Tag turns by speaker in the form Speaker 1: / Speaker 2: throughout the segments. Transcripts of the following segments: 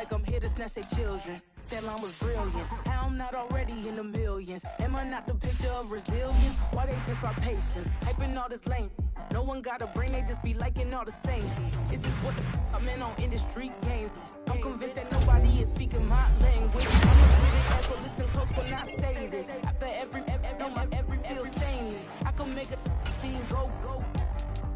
Speaker 1: like I'm here to snatch their children. That line was brilliant. How I'm not already in the millions? Am I not the picture of resilience? Why they test my patience? Hyping all this lame. No one got a brain, they just be liking all the same. Is this what the I'm in on industry games? I'm convinced that nobody is speaking my language. I'm a critic, so listen close when I say this. After every still stainless. I can make a scene go.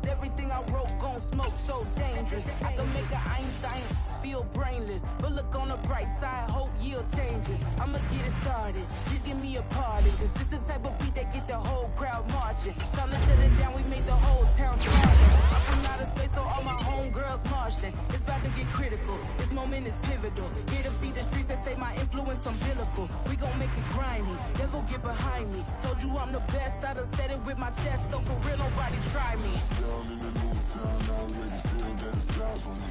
Speaker 1: Everything I wrote gon' smoke, so dangerous. I can make an Einstein feel brainless, but look on the bright side, hope yield changes. I'ma get it started, please give me a party, cause this the type of beat that get the whole crowd marching. Time to shut it down, we made the whole town starving. I'm from outer space, so all my homegirls marching. It's about to get critical, this moment is pivotal. Here to feed the streets that say my influence umbilical. We gon' make it grimy, never get behind me. Told you I'm the best, I done said it with my chest, so for real nobody try me.
Speaker 2: Down in the new town, I already feel that it's eyes on me.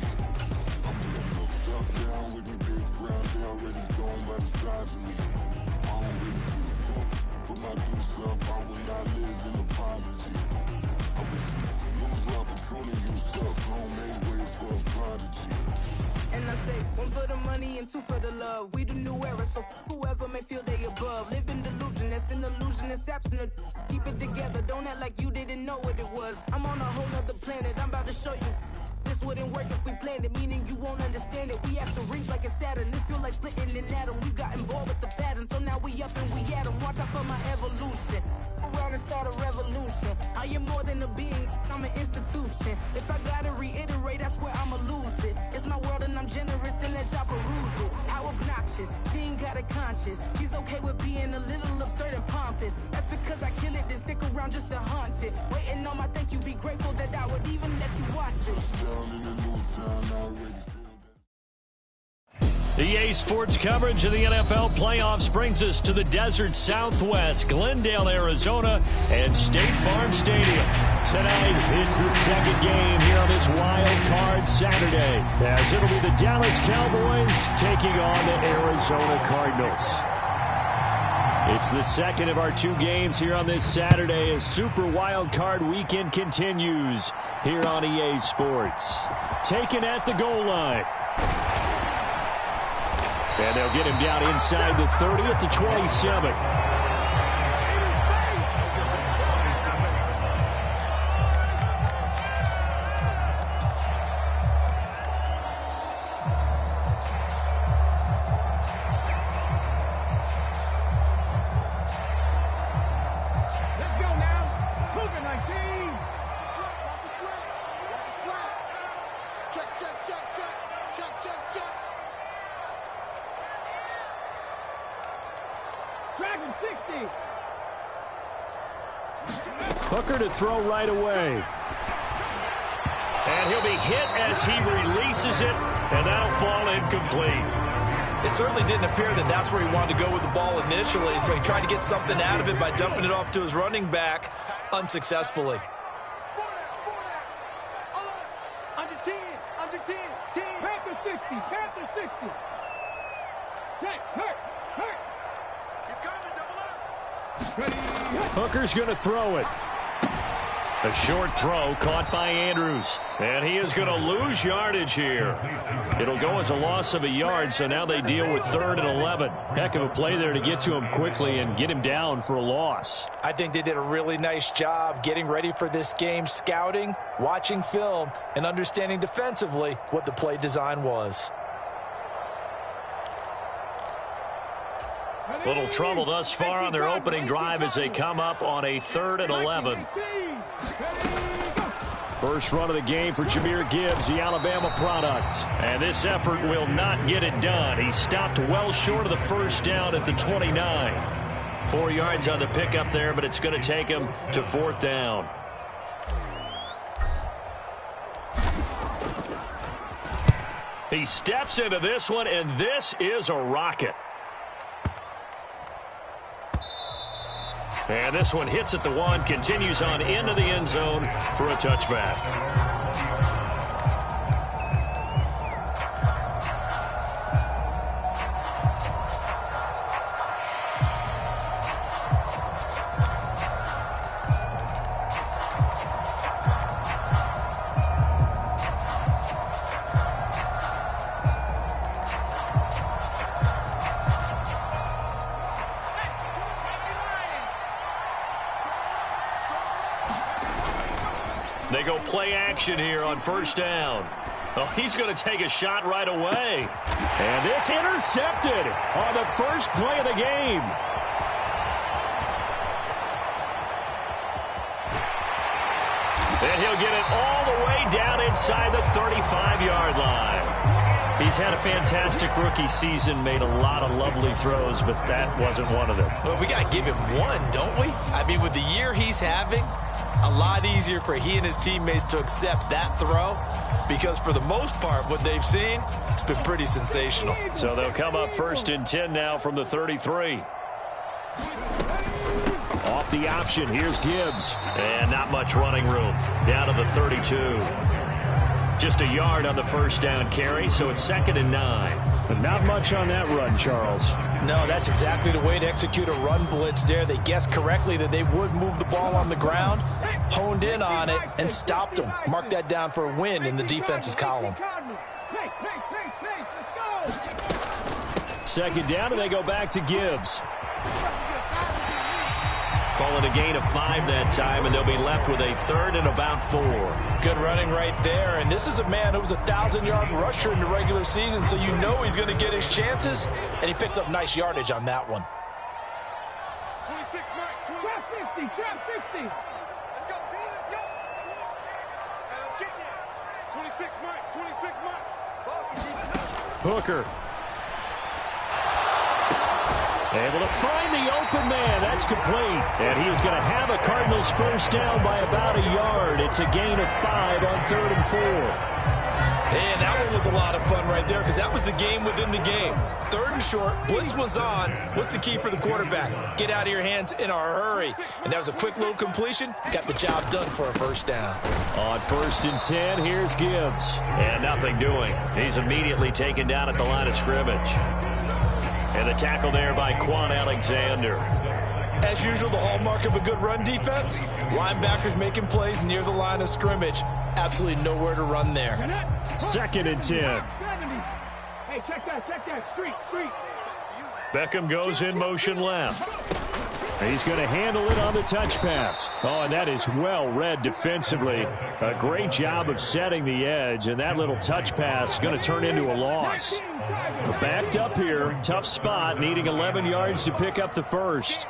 Speaker 2: I'm getting no stuff down with these big crowds, they already gone by the size of me. I don't really get drunk, put my deuce up, I will not live in apology. I wish you lose love, but pruning you suck, homemade way for a prodigy.
Speaker 1: And I say, one for the money and two for the love. We the new era, so whoever may feel they above. Live in delusion, that's an illusion, it's absent. Keep it together, don't act like you didn't know what it was. I'm on a whole nother planet, I'm about to show you. This wouldn't work if we planned it, meaning you won't understand it. We have to reach like a Saturn, this feel like splitting an atom. We got involved with the pattern, so now we up and we at 'em. Watch out for my evolution. Around and start a revolution. I am more than a being, I'm an institution. If I gotta reiterate, that's where I'ma lose it. It's my world and I'm generous and let y'all peruse it. How obnoxious, she ain't got a conscience. She's okay with being a little absurd and pompous. That's because I kill it, then stick around just to haunt it. Waiting on my thank you, be grateful that I would even let you watch it.
Speaker 2: Down in the new town, I already feel that.
Speaker 3: EA Sports coverage of the NFL playoffs brings us to the desert Southwest, Glendale, Arizona, and State Farm Stadium. Tonight, it's the second game here on this Wildcard Saturday, as it'll be the Dallas Cowboys taking on the Arizona Cardinals. It's the second of our two games here on this Saturday as Super Wildcard Weekend continues here on EA Sports. Taken at the goal line. And they'll get him down inside the 30 at the 27.
Speaker 4: Let's go now. Cougar 19.
Speaker 2: Watch the slap. Watch the slap. Check, check, check, check. Check, check, check.
Speaker 4: Dragon 60.
Speaker 3: Hooker to throw right away. And he'll be hit as he releases it, and that'll fall incomplete.
Speaker 5: It certainly didn't appear that that's where he wanted to go with the ball initially, so he tried to get something out of it by dumping it off to his running back unsuccessfully.
Speaker 4: Under 10. Under 10. 10. Panther 60. Panther 60. Check. Hurt.
Speaker 3: Hooker's going to throw it. A short throw caught by Andrews. And he is going to lose yardage here. It'll go as a loss of a yard, so now they deal with 3rd and 11. Heck of a play there to get to him quickly and get him down for a loss.
Speaker 5: I think they did a really nice job getting ready for this game, scouting, watching film, and understanding defensively what the play design was.
Speaker 3: Little trouble thus far on their opening drive as they come up on a 3rd and 11. First run of the game for Jahmyr Gibbs, the Alabama product. And this effort will not get it done. He stopped well short of the first down at the 29. 4 yards on the pickup there, but it's going to take him to 4th down. He steps into this one, and this is a rocket. And this one hits at the 1, continues on into the end zone for a touchback. go play action here on first down. Oh, he's going to take a shot right away. And this intercepted on the first play of the game. And he'll get it all the way down inside the 35-yard line. He's had a fantastic rookie season, made a lot of lovely throws, but that wasn't one of them.
Speaker 5: Well, we got to give him one, don't we? I mean, with the year he's having, a lot easier for he and his teammates to accept that throw because for the most part, what they've seen, it's been pretty sensational.
Speaker 3: So they'll come up 1st and 10 now from the 33. Off the option, here's Gibbs. And not much running room. Down to the 32. Just a yard on the first down carry, so it's 2nd and 9. But not much on that run, Charles.
Speaker 5: No, that's exactly the way to execute a run blitz there. They guessed correctly that they would move the ball on the ground, honed in on it, and stopped them. Mark that down for a win in the defense's column.
Speaker 3: 2nd down, and they go back to Gibbs. Call it a gain of 5 that time, and they'll be left with a 3rd and about 4.
Speaker 5: Good running right there, and this is a man who was a 1,000-yard rusher in the regular season, so you know he's going to get his chances, and he picks up nice yardage on that one.
Speaker 4: 26, Mike. Trap 50, trap 50. Let's go, B, let's go. Let's get there. 26, Mike, 26, Mike.
Speaker 3: Hooker. Able to find the open man. That's complete. And he is going to have a Cardinals first down by about a yard. It's a gain of 5 on 3rd and 4.
Speaker 5: And that one was a lot of fun right there because that was the game within the game. 3rd and short, blitz was on. What's the key for the quarterback? Get out of your hands in a hurry. And that was a quick little completion. Got the job done for a first down.
Speaker 3: On 1st and 10, here's Gibbs. And nothing doing. He's immediately taken down at the line of scrimmage. And the tackle there by Quan Alexander.
Speaker 5: As usual, the hallmark of a good run defense, linebackers making plays near the line of scrimmage. Absolutely nowhere to run there.
Speaker 3: 2nd and 10.
Speaker 4: Hey, check that. Street.
Speaker 3: Beckham goes in motion left. He's going to handle it on the touch pass. Oh, and that is well read defensively. A great job of setting the edge, and that little touch pass is going to turn into a loss. Backed up here, tough spot, needing 11 yards to pick up the first.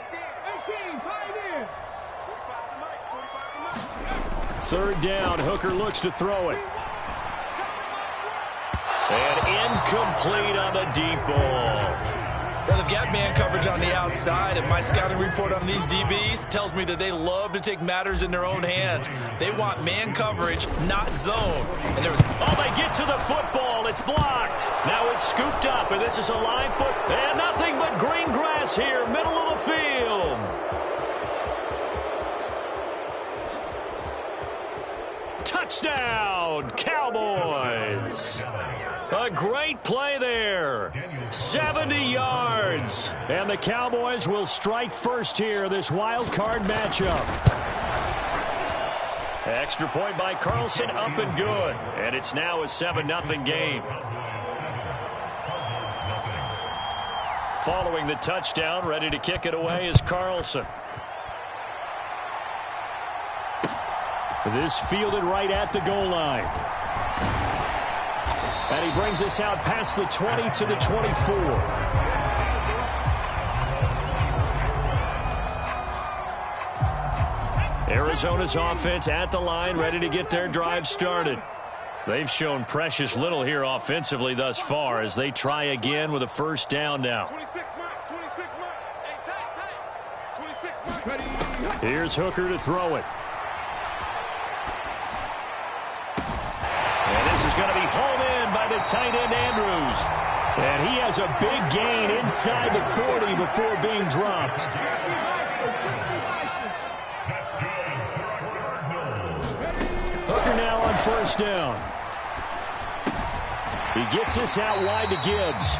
Speaker 3: 3rd down, Hooker looks to throw it. And incomplete on the deep ball.
Speaker 5: Well, they've got man coverage on the outside, and my scouting report on these DBs tells me that they love to take matters in their own hands. They want man coverage, not zone. And there was...
Speaker 3: Oh, they get to the football. It's blocked. Now it's scooped up, and this is a line foot. And nothing but green grass here, middle of the field. Touchdown, Cowboys. A great play there. 70 yards. And the Cowboys will strike first here, this wild card matchup. Extra point by Carlson, up and good. And it's now a 7-0 game. Following the touchdown, ready to kick it away is Carlson. This fielded right at the goal line. And he brings us out past the 20 to the 24. Arizona's offense at the line, ready to get their drive started. They've shown precious little here offensively thus far as they try again with a first down now.
Speaker 4: 26 Mike. Hey, 26 Mike.
Speaker 3: Here's Hooker to throw it. And this is going to be hauled in by the tight end Andrews. And he has a big gain inside the 40 before being dropped. Hooker now on first down. He gets this out wide to Gibbs.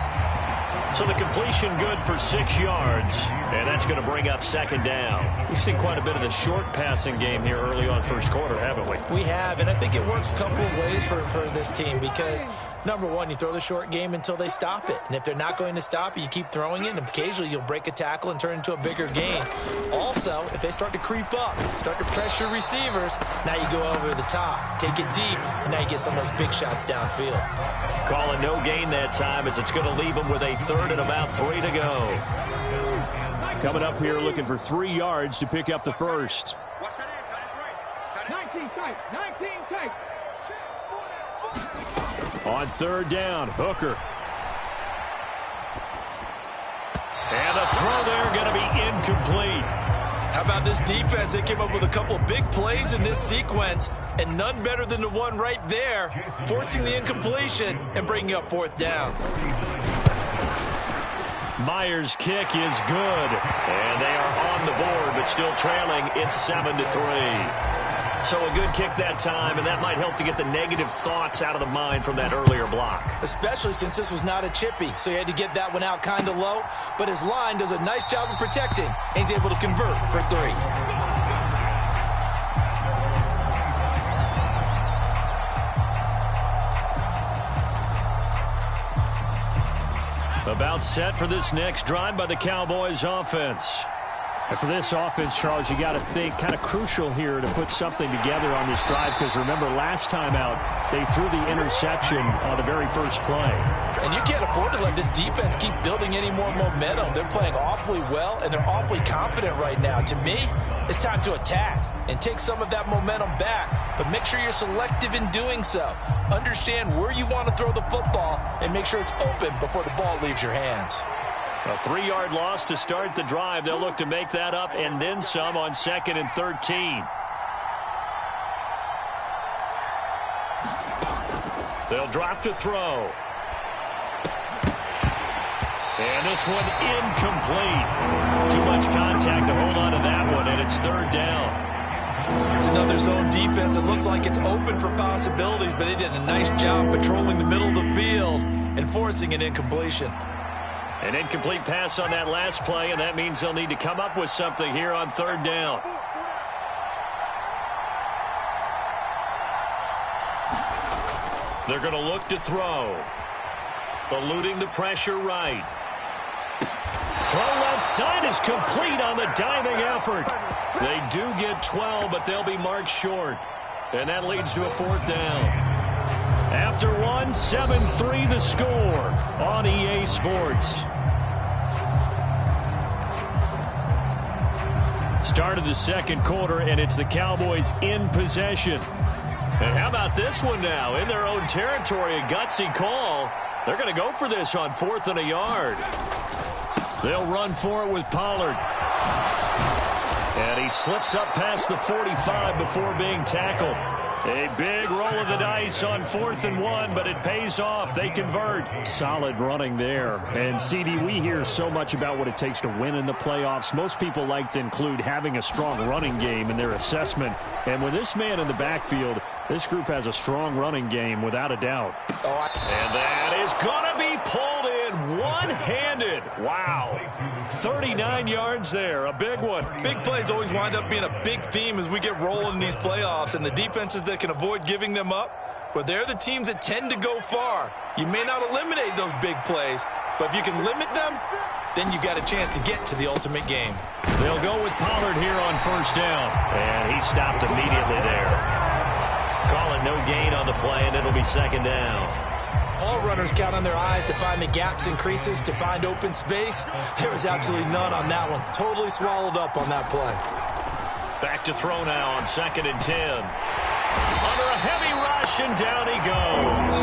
Speaker 3: So the completion good for 6 yards, and that's going to bring up second down. We've seen quite a bit of the short passing game here early on first quarter, haven't we?
Speaker 5: We have, and I think it works a couple of ways for this team because, number one, you throw the short game until they stop it. And if they're not going to stop it, you keep throwing it, and occasionally you'll break a tackle and turn into a bigger gain. Also, if they start to creep up, start to pressure receivers, now you go over the top, take it deep, and now you get some of those big shots downfield.
Speaker 3: Calling no gain that time as it's going to leave them with a third and about 3 to go. Coming up here looking for 3 yards to pick up the first.
Speaker 4: 19 tight. 19 tight.
Speaker 3: On third down, Hooker. And the throw there going to be incomplete.
Speaker 5: How about this defense? They came up with a couple of big plays in this sequence, and none better than the one right there, forcing the incompletion and bringing up fourth down.
Speaker 3: Myers' kick is good, and they are on the board, but still trailing. It's 7-3. So a good kick that time, and that might help to get the negative thoughts out of the mind from that earlier block.
Speaker 5: Especially since this was not a chippy, so he had to get that one out kind of low. But his line does a nice job of protecting, and he's able to convert for 3.
Speaker 3: About set for this next drive by the Cowboys offense.
Speaker 6: And for this offense, Charles, you got to think kind of crucial here to put something together on this drive because remember last time out they threw the interception on the very first play.
Speaker 5: And you can't afford to let this defense keep building any more momentum. They're playing awfully well and they're awfully confident right now. To me, it's time to attack and take some of that momentum back, but make sure you're selective in doing so. Understand where you want to throw the football and make sure it's open before the ball leaves your hands.
Speaker 3: A 3-yard loss to start the drive. They'll look to make that up and then some on 2nd and 13. They'll drop to throw. And this one incomplete. Too much contact to hold on to that one, and it's 3rd down.
Speaker 5: It's another zone defense. It looks like it's open for possibilities, but they did a nice job patrolling the middle of the field and forcing an incompletion.
Speaker 3: An incomplete pass on that last play, and that means they'll need to come up with something here on 3rd down. They're going to look to throw. Eluding the pressure right. Throw left side is complete on the diving effort. They do get 12, but they'll be marked short. And that leads to a 4th down. After one, 7-3 the score on EA Sports. Start of the 2nd quarter, and it's the Cowboys in possession. And how about this one now? In their own territory, a gutsy call. They're going to go for this on 4th and a yard. They'll run for it with Pollard. And he slips up past the 45 before being tackled. A big roll of the dice on 4th and 1, but it pays off. They convert.
Speaker 6: Solid running there. And, CD, we hear so much about what it takes to win in the playoffs. Most people like to include having a strong running game in their assessment. And with this man in the backfield, this group has a strong running game without a doubt.
Speaker 3: And that is going to be pulled in one-handed. Wow. 39 yards there. A big one.
Speaker 5: Big plays always wind up being a big theme as we get rolling in these playoffs, and the defenses that can avoid giving them up, but they're the teams that tend to go far. You may not eliminate those big plays, but if you can limit them, then you got a chance to get to the ultimate game.
Speaker 3: They'll go with Pollard here on 1st down. And he stopped immediately there. Calling no gain on the play, and it'll be 2nd down.
Speaker 5: All runners count on their eyes to find the gaps and creases, to find open space. There was absolutely none on that one. Totally swallowed up on that play.
Speaker 3: Back to throw now on 2nd and 10. Under a heavy rush, and down he goes.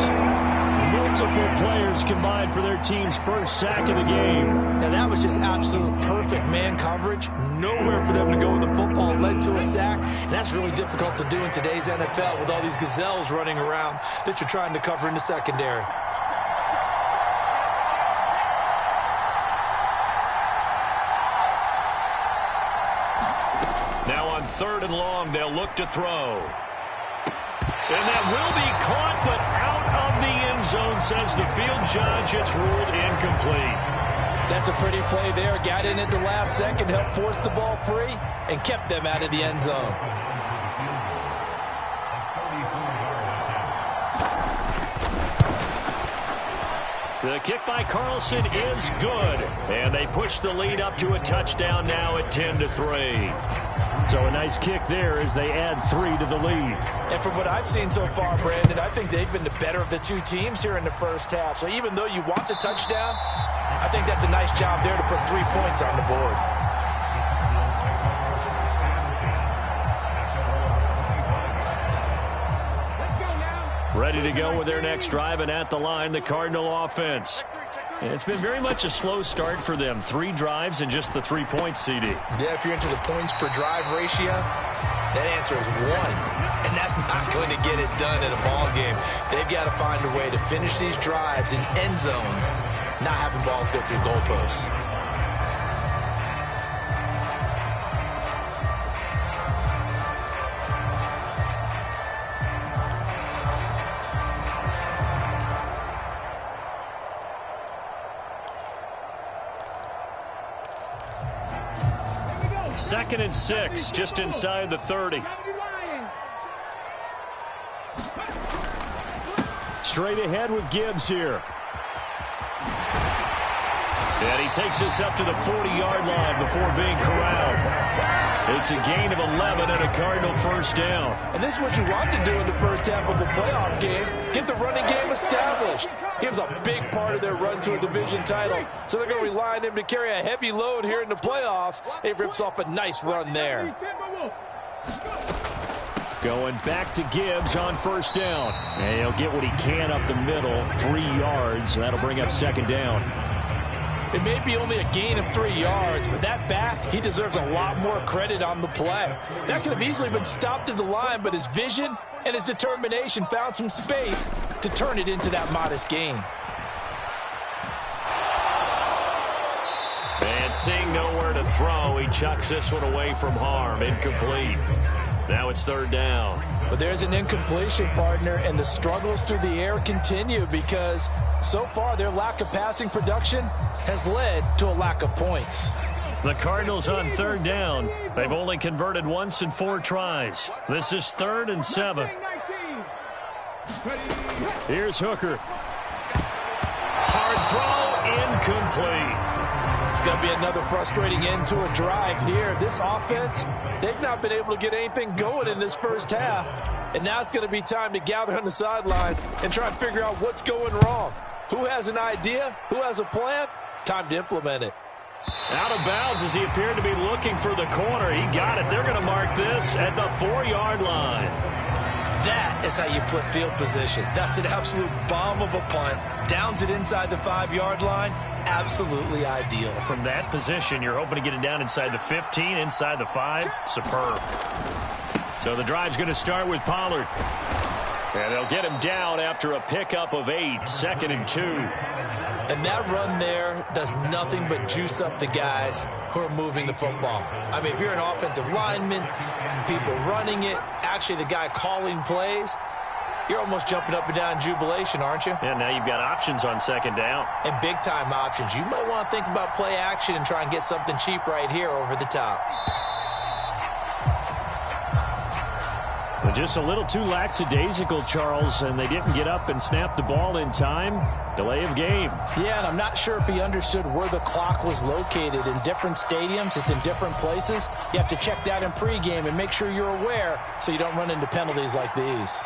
Speaker 6: Multiple players combined for their team's first sack of the game.
Speaker 5: And that was just absolute perfect man coverage. Nowhere for them to go with the football, led to a sack. And that's really difficult to do in today's NFL with all these gazelles running around that you're trying to cover in the secondary.
Speaker 3: Now on 3rd and long, they'll look to throw. And that will be caught, but out of the end zone zone, says the field judge. It's ruled incomplete.
Speaker 5: That's a pretty play there. Got in at the last second, helped force the ball free, and kept them out of the end zone.
Speaker 3: The kick by Carlson is good, and they push the lead up to a touchdown now at 10-3.
Speaker 6: So a nice kick there as they add 3 to the lead.
Speaker 5: And from what I've seen so far, Brandon, I think they've been the better of the two teams here in the first half. So even though you want the touchdown, I think that's a nice job there to put 3 points on the board.
Speaker 3: Ready to go with their next drive, and at the line, the Cardinal offense. And it's been very much a slow start for them. 3 drives and just the 3 points, CD.
Speaker 5: Yeah, if you're into the points per drive ratio, that answer is 1. And that's not going to get it done in a ball game. They've got to find a way to finish these drives in end zones, not having balls go through goalposts.
Speaker 3: Second and 6, just inside the 30.
Speaker 6: Straight ahead with Gibbs here.
Speaker 3: And he takes us up to the 40-yard line before being corralled. It's a gain of 11 and a Cardinal first down.
Speaker 5: And this is what you want to do in the first half of a playoff game. Get the running game established. He was a big part of their run to a division title. So they're going to rely on him to carry a heavy load here in the playoffs. He rips off a nice run there.
Speaker 6: Going back to Gibbs on first down. And he'll get what he can up the middle, 3 yards. That'll bring up second down.
Speaker 5: It may be only a gain of 3 yards, but that back, he deserves a lot more credit on the play. That could have easily been stopped at the line, but his vision and his determination found some space to turn it into that modest gain.
Speaker 3: And seeing nowhere to throw, he chucks this one away from harm. Incomplete. Now it's third down.
Speaker 5: But there's an incompletion, partner, and the struggles through the air continue because so far their lack of passing production has led to a lack of points.
Speaker 3: The Cardinals on third down. They've only converted once in 4 tries. This is 3rd and 7.
Speaker 6: Here's Hooker.
Speaker 3: Hard throw, incomplete.
Speaker 5: It's going to be another frustrating end to a drive here. This offense, they've not been able to get anything going in this first half. And now it's going to be time to gather on the sidelines and try and figure out what's going wrong. Who has an idea? Who has a plan? Time to implement it.
Speaker 3: Out of bounds as he appeared to be looking for the corner. He got it. They're going to mark this at the 4-yard line.
Speaker 5: That is how you flip field position. That's an absolute bomb of a punt. Downs it inside the 5-yard line. Absolutely ideal.
Speaker 3: From that position, you're hoping to get it down inside the 15, inside the 5. Superb. So the drive's going to start with Pollard. And they'll get him down after a pickup of 8, 2nd and 2.
Speaker 5: And that run there does nothing but juice up the guys who are moving the football. I mean, if you're an offensive lineman, people running it, actually the guy calling plays, you're almost jumping up and down in jubilation, aren't you?
Speaker 3: Yeah, now you've got options on second down.
Speaker 5: And big-time options. You might want to think about play action and try and get something cheap right here over the top.
Speaker 6: Well, just a little too lackadaisical, Charles, and they didn't get up and snap the ball in time. Delay of game.
Speaker 5: Yeah, and I'm not sure if he understood where the clock was located. In different stadiums, it's in different places. You have to check that in pregame and make sure you're aware so you don't run into penalties like these.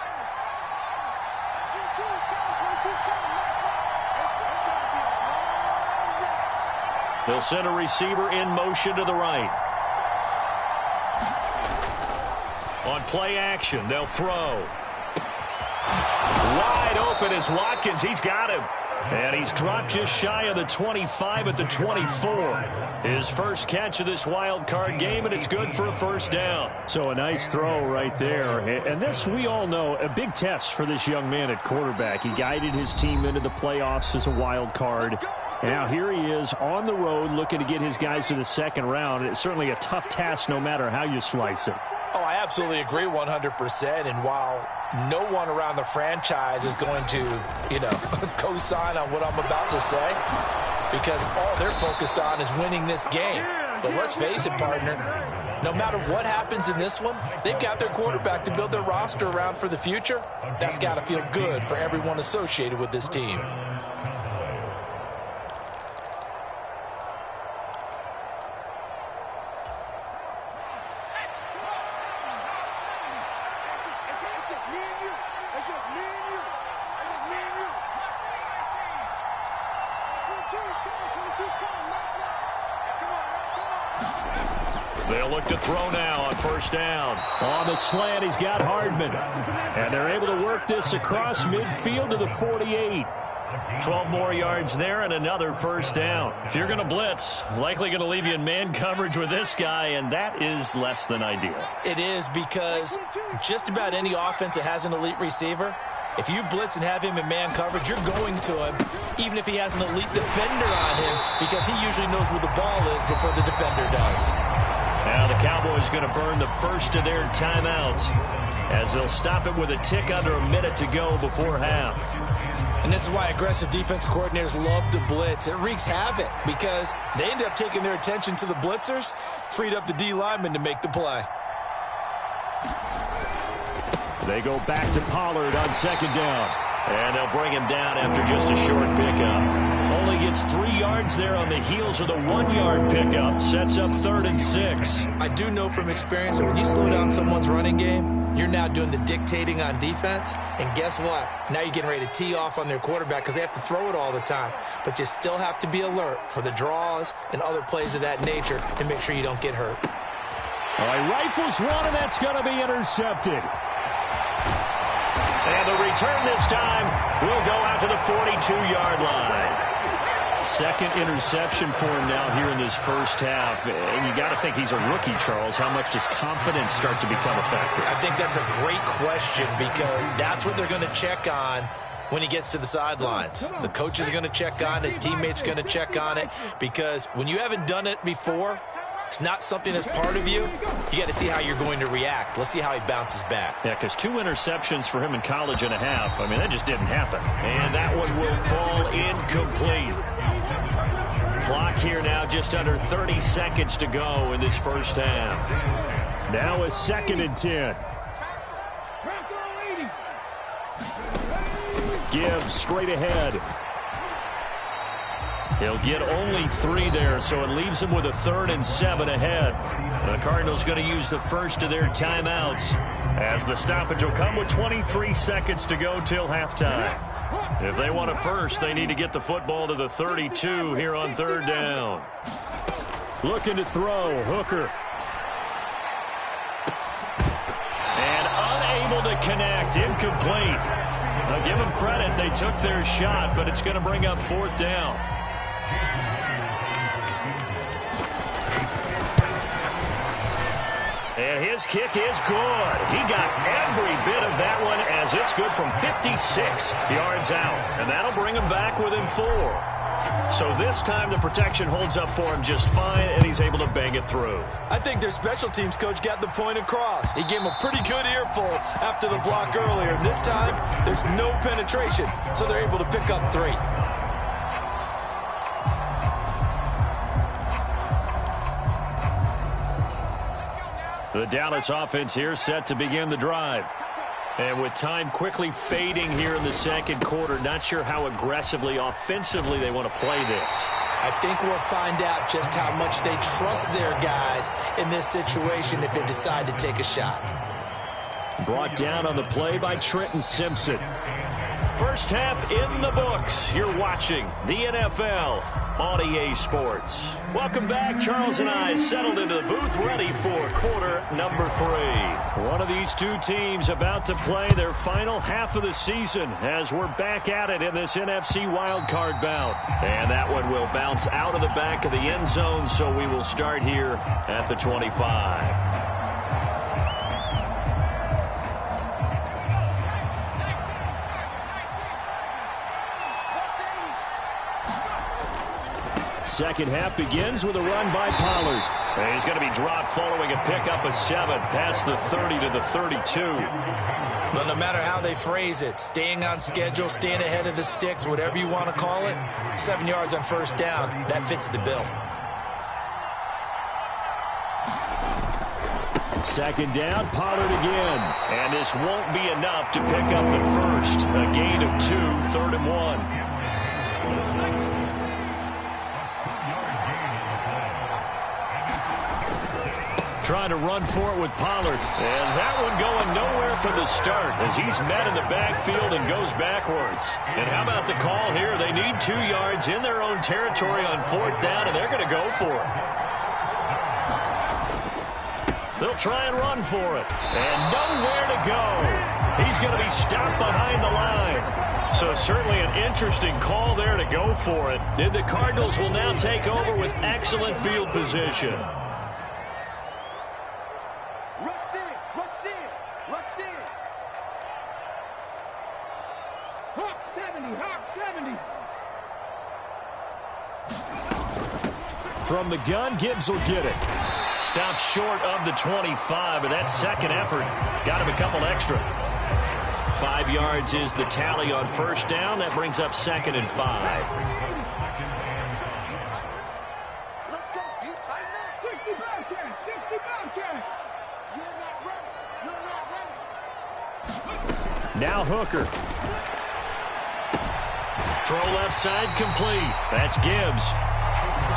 Speaker 3: They'll send a receiver in motion to the right. On play action, they'll throw. Wide open is Watkins. He's got him. And he's dropped just shy of the 25 at the 24. His first catch of this wild card game, and it's good for a first down.
Speaker 6: So a nice throw right there. And this, we all know, a big test for this young man at quarterback. He guided his team into the playoffs as a wild card. And now here he is on the road looking to get his guys to the second round. It's certainly a tough task no matter how you slice it.
Speaker 5: Oh, I absolutely agree 100%. And while no one around the franchise is going to, co-sign on what I'm about to say, because all they're focused on is winning this game. But let's face it, partner, no matter what happens in this one, they've got their quarterback to build their roster around for the future. That's got to feel good for everyone associated with this team.
Speaker 3: They'll look to throw now on first down.
Speaker 6: On the slant, he's got Hardman. And they're able to work this across midfield to the 48.
Speaker 3: 12 more yards there and another first down. If you're going to blitz, likely going to leave you in man coverage with this guy, and that is less than ideal.
Speaker 5: It is, because just about any offense that has an elite receiver, if you blitz and have him in man coverage, you're going to him, even if he has an elite defender on him, because he usually knows where the ball is before the defender does.
Speaker 3: Now the Cowboys going to burn the first of their timeouts as they'll stop it with a tick under a minute to go before half.
Speaker 5: And this is why aggressive defensive coordinators love to blitz. It wreaks havoc because they end up taking their attention to the blitzers, freed up the D lineman to make the play.
Speaker 6: They go back to Pollard on second down.
Speaker 3: And they'll bring him down after just a short pickup.
Speaker 6: Only gets 3 yards there on the heels of the 1-yard pickup. Sets up 3rd and 6.
Speaker 5: I do know from experience that when you slow down someone's running game, you're now doing the dictating on defense. And guess what? Now you're getting ready to tee off on their quarterback because they have to throw it all the time. But you still have to be alert for the draws and other plays of that nature and make sure you don't get hurt.
Speaker 6: All right, rifles one, and that's going to be intercepted.
Speaker 3: And the return this time will go out to the 42-yard line.
Speaker 6: Second interception for him now here in this first half. And you got to think he's a rookie, Charles. How much does confidence start to become a factor?
Speaker 5: I think that's a great question because that's what they're going to check on when he gets to the sidelines. The coach is going to check on, his teammates are going to check on it, because when you haven't done it before, it's not something that's part of you. You got to see how you're going to react. Let's see how he bounces back.
Speaker 6: Yeah, because 2 interceptions for him in college and a half. I mean, that just didn't happen.
Speaker 3: And that one will fall incomplete. Clock here now just under 30 seconds to go in this first half.
Speaker 6: Now a 2nd and 10. Gibbs straight ahead.
Speaker 3: He'll get only 3 there, so it leaves him with a 3rd and 7 ahead. The Cardinals going to use the first of their timeouts as the stoppage will come with 23 seconds to go till halftime. If they want a first, they need to get the football to the 32 here on 3rd down.
Speaker 6: Looking to throw, Hooker.
Speaker 3: And unable to connect, incomplete. I'll give them credit, they took their shot, but it's going to bring up 4th down. And his kick is good. He got every bit of that one as it's good from 56 yards out. And that'll bring him back within 4. So this time the protection holds up for him just fine, and he's able to bang it through.
Speaker 5: I think their special teams coach got the point across. He gave him a pretty good earful after the block earlier. And this time, there's no penetration, so they're able to pick up 3.
Speaker 3: The Dallas offense here set to begin the drive. And with time quickly fading here in the second quarter, not sure how aggressively, offensively they want to play this.
Speaker 5: I think we'll find out just how much they trust their guys in this situation if they decide to take a shot.
Speaker 6: Brought down on the play by Trenton Simpson.
Speaker 3: First half in the books. You're watching the NFL on EA Sports. Welcome back. Charles and I settled into the booth ready for quarter number 3. One of these two teams about to play their final half of the season as we're back at it in this NFC Wildcard bout. And that one will bounce out of the back of the end zone, so we will start here at the 25.
Speaker 6: Second half begins with a run by Pollard. And he's going to be dropped following a pickup of 7 past the 30 to the 32.
Speaker 5: But no matter how they phrase it, staying on schedule, staying ahead of the sticks, whatever you want to call it, 7 yards on first down, that fits the bill.
Speaker 6: Second down, Pollard again. And this won't be enough to pick up the first. A gain of 2, 3rd and 1. Trying to run for it with Pollard. And that one going nowhere from the start as he's met in the backfield and goes backwards. And how about the call here? They need 2 yards in their own territory on 4th down, and they're going to go for it. They'll try and run for it. And nowhere to go. He's going to be stopped behind the line. So certainly an interesting call there to go for it. And the Cardinals will now take over with excellent field position. From the gun, Gibbs will get it. Stops short of the 25, but that second effort got him a couple extra. 5 yards is the tally on first down. That brings up 2nd and 5.
Speaker 4: Let's go. You tighten up. 60 ball check. 60 ball check. You're not ready. You're not ready.
Speaker 6: Now Hooker. Throw left side complete. That's Gibbs.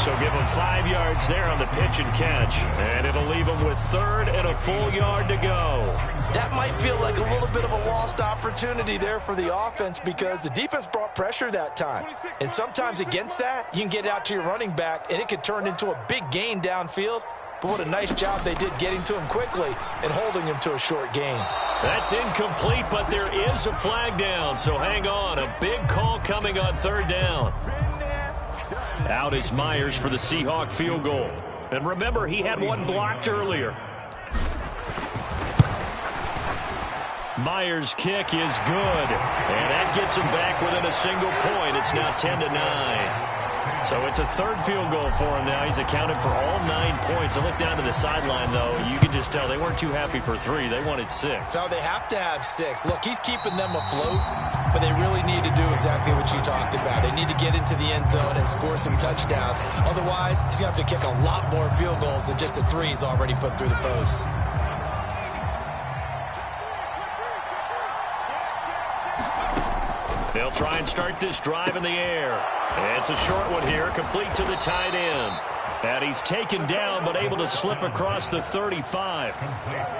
Speaker 6: So give him 5 yards there on the pitch and catch. And it'll leave him with 3rd and a full yard to go.
Speaker 5: That might feel like a little bit of a lost opportunity there for the offense because the defense brought pressure that time. And sometimes against that, you can get out to your running back, and it could turn into a big gain downfield. But what a nice job they did getting to him quickly and holding him to a short gain.
Speaker 6: That's incomplete, but there is a flag down. So hang on. A big call coming on 3rd down. Out is Myers for the Seahawk field goal. And remember, he had one blocked earlier. Myers' kick is good. And that gets him back within a single point. It's now 10-9. So it's a 3rd field goal for him now. He's accounted for all 9 points. I look down to the sideline, though. You can just tell they weren't too happy for 3. They wanted 6.
Speaker 5: So they have to have 6. Look, he's keeping them afloat, but they really need to do exactly what you talked about. They need to get into the end zone and score some touchdowns. Otherwise, he's going to have to kick a lot more field goals than just the 3 he's already put through the posts.
Speaker 6: They'll try and start this drive in the air. And it's a short one here, complete to the tight end. And he's taken down, but able to slip across the 35.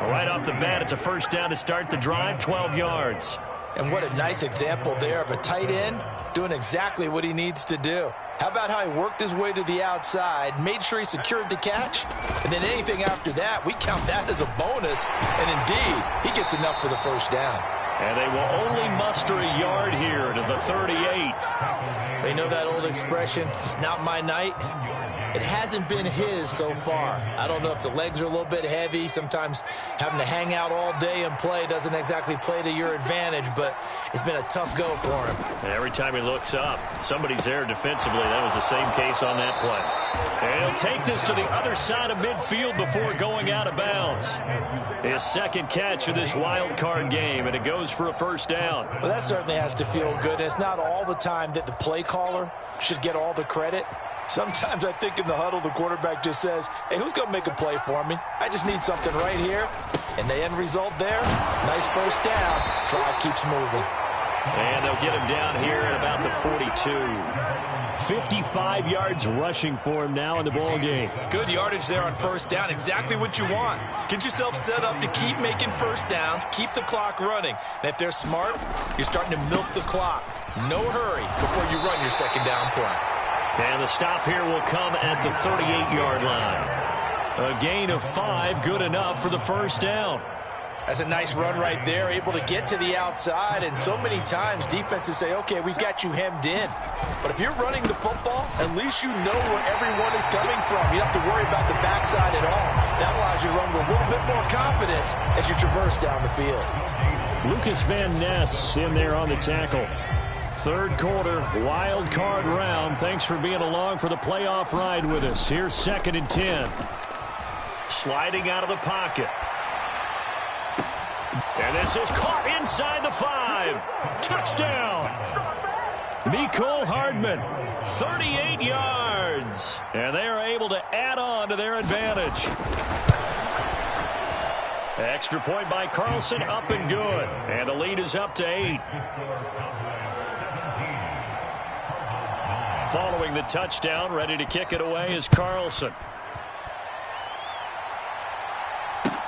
Speaker 6: Right off the bat, it's a first down to start the drive, 12 yards.
Speaker 5: And what a nice example there of a tight end doing exactly what he needs to do. How about how he worked his way to the outside, made sure he secured the catch, and then anything after that, we count that as a bonus. And indeed, he gets enough for the first down.
Speaker 6: And they will only muster a yard here to the 38.
Speaker 5: They know that old expression, it's not my night. It hasn't been his so far. I don't know if the legs are a little bit heavy. Sometimes having to hang out all day and play doesn't exactly play to your advantage, but it's been a tough go for him.
Speaker 6: And every time he looks up, somebody's there defensively. That was the same case on that play. And he'll take this to the other side of midfield before going out of bounds. His 2nd catch of this wild card game, and it goes for a first down.
Speaker 5: Well, that certainly has to feel good. It's not all the time that the play caller should get all the credit. Sometimes I think in the huddle, the quarterback just says, hey, who's going to make a play for me? I just need something right here. And the end result there, nice first down. Drive keeps moving.
Speaker 6: And they'll get him down here at about the 42. 55 yards rushing for him now in the ball game.
Speaker 5: Good yardage there on first down. Exactly what you want. Get yourself set up to keep making first downs, keep the clock running. And if they're smart, you're starting to milk the clock. No hurry before you run your second down play.
Speaker 6: And the stop here will come at the 38-yard line. A gain of 5, good enough for the first down.
Speaker 5: That's a nice run right there, able to get to the outside. And so many times defenses say, okay, we've got you hemmed in. But if you're running the football, at least you know where everyone is coming from. You don't have to worry about the backside at all. That allows you to run with a little bit more confidence as you traverse down the field.
Speaker 6: Lucas Van Ness in there on the tackle. Third quarter, wild card round. Thanks for being along for the playoff ride with us. Here's 2nd and 10. Sliding out of the pocket. And this is caught inside the 5. Touchdown. Mecole Hardman, 38 yards. And they are able to add on to their advantage. Extra point by Carlson, up and good. And the lead is up to 8. Following the touchdown, ready to kick it away is Carlson.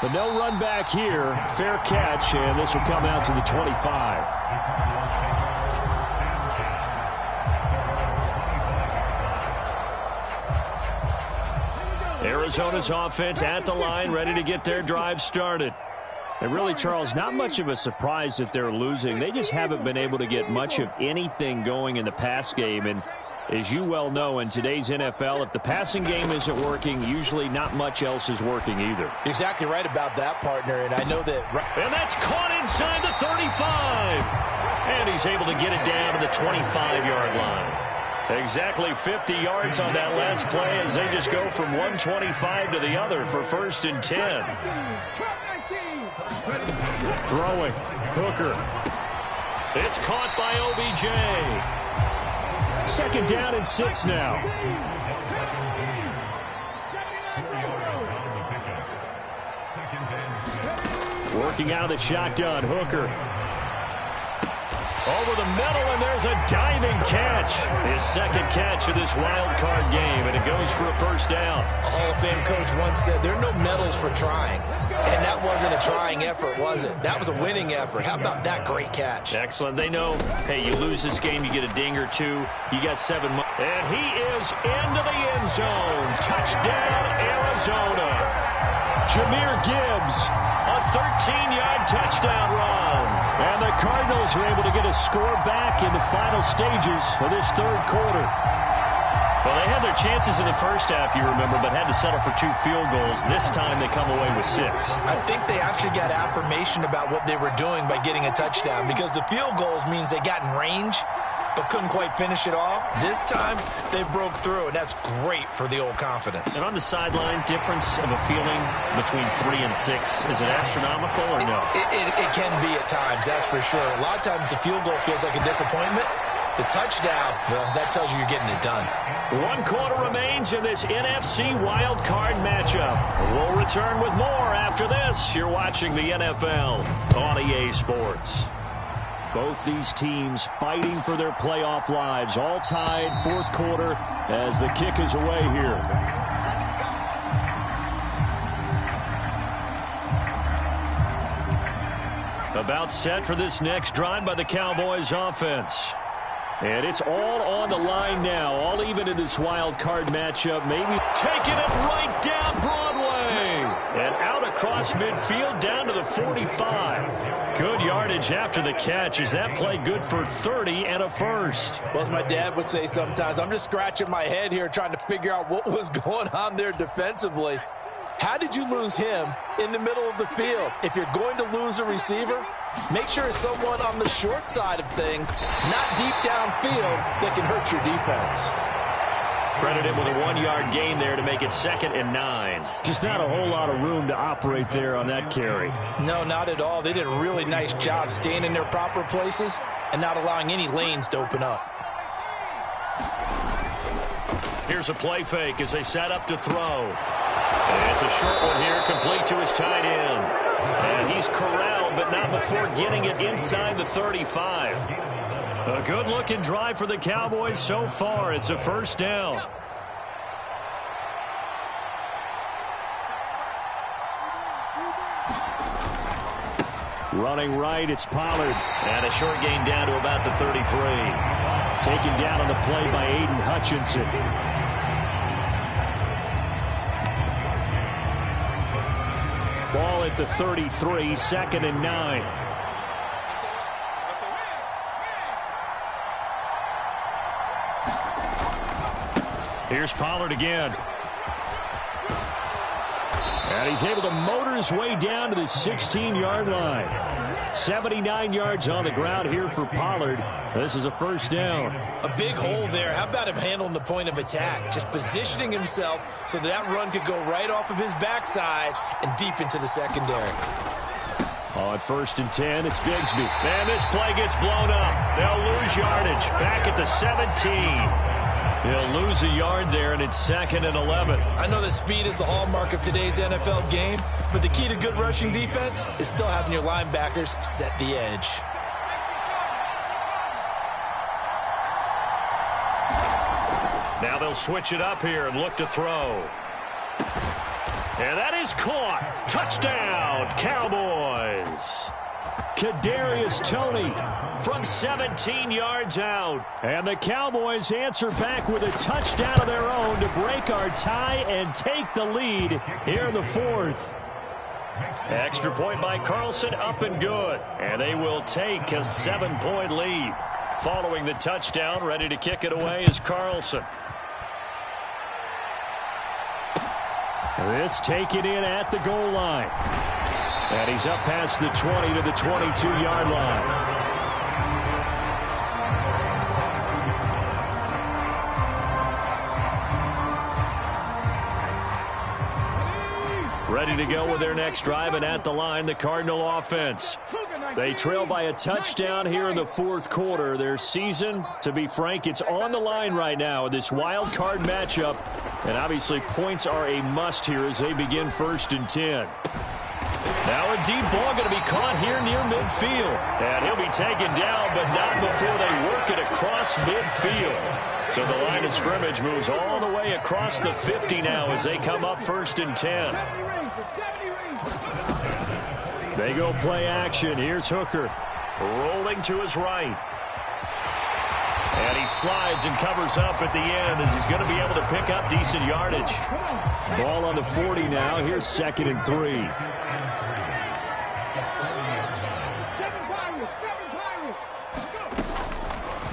Speaker 6: But no run back here. Fair catch, and this will come out to the 25. Arizona's offense at the line, ready to get their drive started. And really, Charles, not much of a surprise that they're losing. They just haven't been able to get much of anything going in the pass game. And as you well know, in today's NFL, if the passing game isn't working, usually not much else is working either.
Speaker 5: You're exactly right about that, partner, and I know that...
Speaker 6: And that's caught inside the 35. And he's able to get it down to the 25-yard line. Exactly 50 yards on that last play as they just go from 125 to the other for 1st and 10. Throwing. Hooker. It's caught by OBJ. 2nd down and 6 now. Working out of the shotgun. Hooker. Over the middle, and there's a diving catch. His 2nd catch of this wild card game, and it goes for a 1st down.
Speaker 5: A Hall of Fame coach once said, there are no medals for trying. And that wasn't a trying effort, was it? That was a winning effort. How about that great catch?
Speaker 6: Excellent. They know, hey, you lose this game, you get a ding or 2. You got 7 months. And he is into the end zone. Touchdown, Arizona. Jahmyr Gibbs, a 13-yard touchdown run. And the Cardinals are able to get a score back in the final stages of this 3rd quarter. Well, they had their chances in the first half, you remember, but had to settle for 2 field goals. This time they come away with 6.
Speaker 5: I think they actually got affirmation about what they were doing by getting a touchdown, because the field goals means they got in range but couldn't quite finish it off. This time they broke through, and that's great for the old confidence.
Speaker 6: And on the sideline, difference of a feeling between 3 and 6, is it astronomical or no?
Speaker 5: It can be at times, that's for sure. A lot of times the field goal feels like a disappointment. The touchdown, well, that tells you you're getting it done.
Speaker 6: 1 quarter remains in this NFC wild card matchup. We'll return with more after this. You're watching the NFL on EA Sports. Both these teams fighting for their playoff lives. All tied, 4th quarter as the kick is away here. About set for this next drive by the Cowboys offense. And it's all on the line now. All even in this wild card matchup. Maybe taking it right down Broadway. And out across midfield down to the 45. Good yardage after the catch. Is that play good for 30 and a 1st?
Speaker 5: Well, as my dad would say sometimes, I'm just scratching my head here trying to figure out what was going on there defensively. How did you lose him in the middle of the field? If you're going to lose a receiver, make sure it's someone on the short side of things, not deep downfield, that can hurt your defense.
Speaker 6: Credit him with a 1-yard gain there to make it 2nd and 9. Just not a whole lot of room to operate there on that carry.
Speaker 5: No, not at all. They did a really nice job staying in their proper places and not allowing any lanes to open up.
Speaker 6: Here's a play fake as they set up to throw. And it's a short one here, complete to his tight end. And he's corralled, but not before getting it inside the 35. A good-looking drive for the Cowboys so far. It's a 1st down. Running right, it's Pollard. And a short gain down to about the 33. Taken down on the play by Aiden Hutchinson. Ball at the 33, 2nd and 9. Here's Pollard again. And he's able to motor his way down to the 16-yard line. 79 yards on the ground here for Pollard. This is a first down.
Speaker 5: A big hole there. How about him handling the point of attack? Just positioning himself so that run could go right off of his backside and deep into the secondary.
Speaker 6: On 1st and 10, it's Bigsby.
Speaker 3: And this play gets blown up. They'll lose yardage. Back at the 17. He'll lose a yard there, and it's 2nd and 11.
Speaker 5: I know that speed is the hallmark of today's NFL game, but the key to good rushing defense is still having your linebackers set the edge.
Speaker 3: Now they'll switch it up here and look to throw. And that is caught. Touchdown, Cowboys.
Speaker 6: Kadarius Toney
Speaker 3: From 17 yards out.
Speaker 6: And the Cowboys answer back with a touchdown of their own to break our tie and take the lead here in the 4th.
Speaker 3: Extra point by Carlson, up and good. And they will take a 7-point lead. Following the touchdown, ready to kick it away is Carlson.
Speaker 6: This taken in at the goal line. And he's up past the 20 to the 22-yard line. Ready to go with their next drive, and at the line, the Cardinal offense. They trail by a touchdown here in the 4th quarter. Their season, to be frank, it's on the line right now in this wild card matchup. And obviously points are a must here as they begin 1st and 10. Now a deep ball going to be caught here near midfield.
Speaker 3: And he'll be taken down, but not before they work it across midfield.
Speaker 6: So the line of scrimmage moves all the way across the 50 now as they come up 1st and 10. They go play action. Here's Hooker.
Speaker 3: Rolling to his right. And he slides and covers up at the end as he's going to be able to pick up decent yardage.
Speaker 6: Ball on the 40 now. Here's 2nd and 3.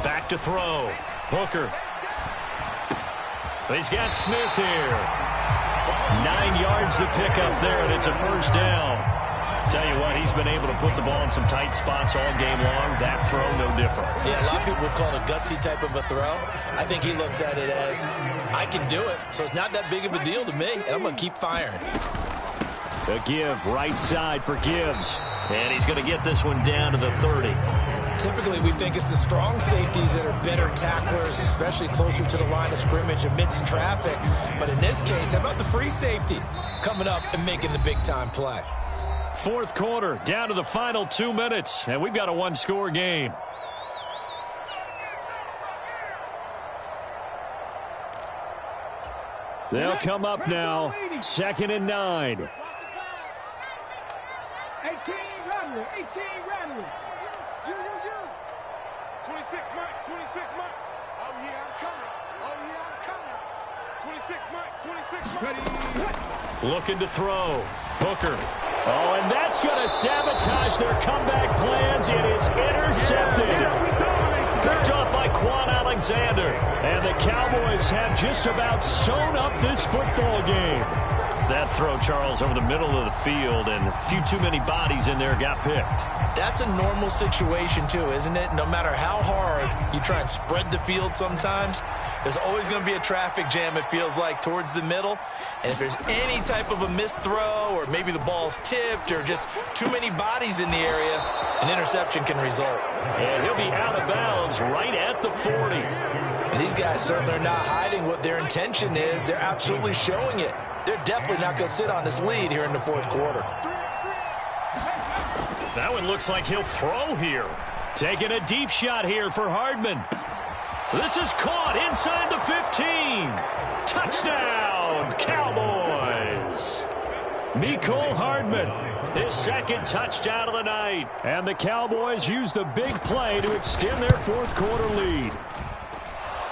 Speaker 3: Back to throw. Hooker. He's got Smith here.
Speaker 6: 9 yards to pick up there, and it's a first down.
Speaker 3: Tell you what, he's been able to put the ball in some tight spots all game long. That throw, no different.
Speaker 5: Yeah, a lot of people would call it a gutsy type of a throw. I think he looks at it as, I can do it, so it's not that big of a deal to me, and I'm going to keep firing.
Speaker 6: The give, right side for Gibbs.
Speaker 3: And he's going to get this one down to the 30.
Speaker 5: Typically, we think it's the strong safeties that are better tacklers, especially closer to the line of scrimmage amidst traffic. But in this case, how about the free safety coming up and making the big-time play?
Speaker 6: 4th quarter, down to the final 2 minutes, and we've got a one-score game. They'll come up now, 2nd and 9.
Speaker 4: 18 Rattler, 18 Rattler. You. 26 Mike, 26 Mike. Oh, yeah, I'm coming. Oh, yeah, I'm coming. 26 Mike, 26 Mike.
Speaker 6: Looking to throw. Hooker. Oh, and that's going to sabotage their comeback plans. It is intercepted. Picked off by Quan Alexander. And the Cowboys have just about sewn up this football game.
Speaker 3: That throw, Charles, over the middle of the field, and a few too many bodies in there got picked.
Speaker 5: That's a normal situation, too, isn't it? No matter how hard you try and spread the field sometimes, there's always going to be a traffic jam, it feels like, towards the middle. And if there's any type of a missed throw, or maybe the ball's tipped, or just too many bodies in the area, an interception can result.
Speaker 6: And he'll be out of bounds right at the 40.
Speaker 5: And these guys certainly are not hiding what their intention is. They're absolutely showing it. They're definitely not going to sit on this lead here in the 4th quarter.
Speaker 3: That one looks like he'll throw here.
Speaker 6: Taking a deep shot here for Hardman.
Speaker 3: This is caught inside the 15. Touchdown, Cowboys.
Speaker 6: Mecole Hardman,
Speaker 3: His 2nd touchdown of the night.
Speaker 6: and the Cowboys use the big play to extend their 4th quarter lead.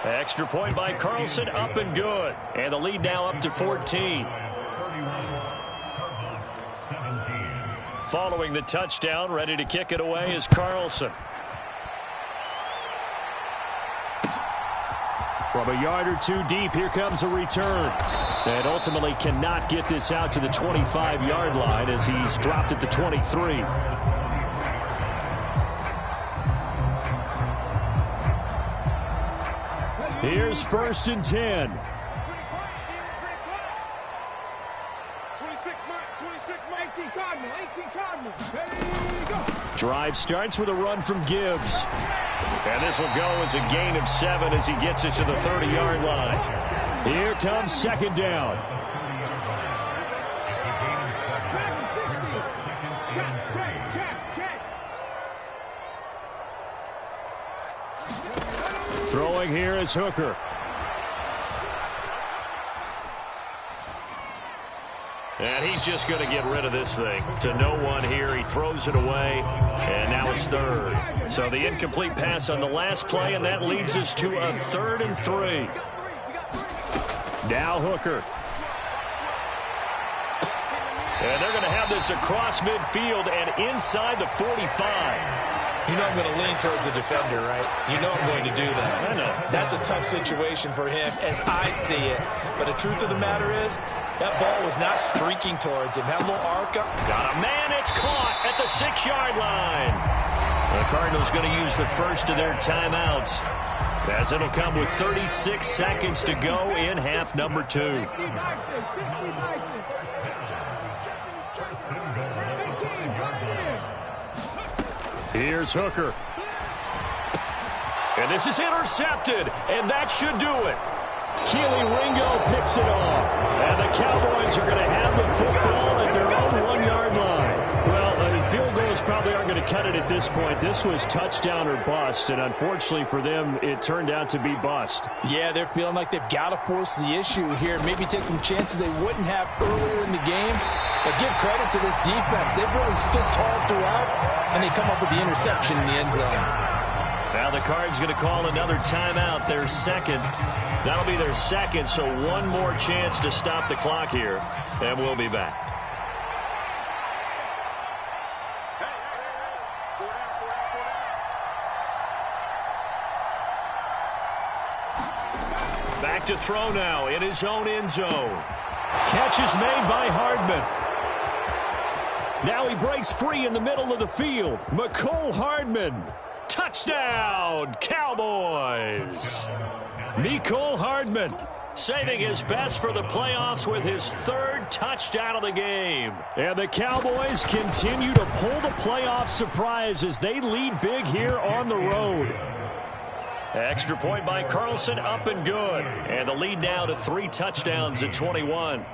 Speaker 3: Extra point by Carlson, up and good. And the lead now up to 14. Following the touchdown, ready to kick it away is Carlson.
Speaker 6: From a yard or two deep, here comes a return. And ultimately cannot get this out to the 25-yard line as he's dropped at the 23. Here's 1st and 10.
Speaker 4: 18 Cardinal. Ready, go.
Speaker 6: Drive starts with a run from Gibbs. And this will go as a gain of 7 as he gets it to the 30-yard line. Here comes 2nd down. Throwing here is Hooker. And he's just going to get rid of this thing. To no one here. He throws it away. And now it's 3rd. So the incomplete pass on the last play, and that leads us to a 3rd and 3. Now Hooker. And they're going to have this across midfield and inside the 45.
Speaker 5: You know I'm going to lean towards the defender, right? You know I'm going to do that.
Speaker 6: I know.
Speaker 5: That's a tough situation for him as I see it. But the truth of the matter is, that ball was not streaking towards him. That little arc up.
Speaker 6: Got a man. It's caught at the 6-yard line. The Cardinals going to use the first of their timeouts, as it'll come with 36 seconds to go in half number 2. Here's Hooker. And this is intercepted, and that should do it. Keely Ringo picks it off, and the Cowboys are going to have the football at their own 1-yard line. Well, field goals probably aren't going to cut it at this point. This was touchdown or bust, and unfortunately for them, it turned out to be bust.
Speaker 5: Yeah, they're feeling like they've got to force the issue here, maybe take some chances they wouldn't have earlier in the game. But give credit to this defense. They've really stood tall throughout, and they come up with the interception in the end zone.
Speaker 6: Now the Cards going to call another timeout, their second. That'll be their second, so one more chance to stop the clock here, and we'll be back. Back to throw now in his own end zone. Catch is made by Hardman. Now he breaks free in the middle of the field. Mecole Hardman. Touchdown, Cowboys. Mecole Hardman saving his best for the playoffs with his 3rd touchdown of the game. And the Cowboys continue to pull the playoff surprise as they lead big here on the road. Extra point by Carlson, up and good. And the lead now to 3 touchdowns at 21.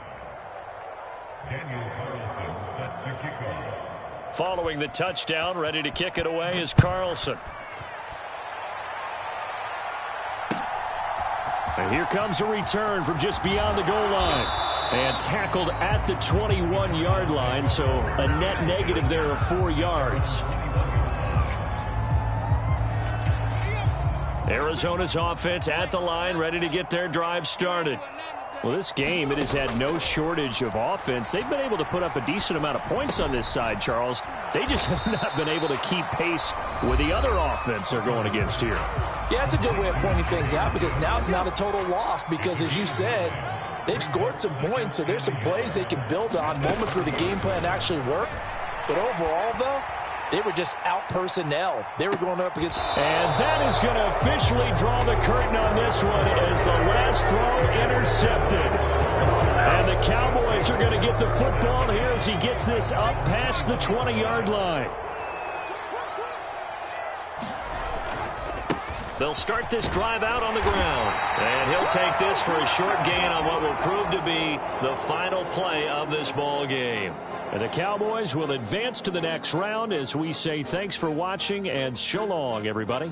Speaker 6: Following the touchdown, ready to kick it away is Carlson. And here comes a return from just beyond the goal line. And tackled at the 21-yard line, so a net negative there of 4 yards. Arizona's offense at the line, ready to get their drive started. Well, this game, it has had no shortage of offense. They've been able to put up a decent amount of points on this side, Charles. They just have not been able to keep pace with the other offense they're going against here.
Speaker 5: Yeah, that's a good way of pointing things out, because now it's not a total loss, because as you said, they've scored some points, so there's some plays they can build on, moments where the game plan actually worked. But overall, though, they were just out-personnel. They were going up against...
Speaker 6: And that is going to officially draw the curtain on this one as the last throw intercepted. And the Cowboys are going to get the football here as he gets this up past the 20-yard line. They'll start this drive out on the ground. And he'll take this for a short gain on what will prove to be the final play of this ball game. And the Cowboys will advance to the next round as we say thanks for watching and so long, everybody.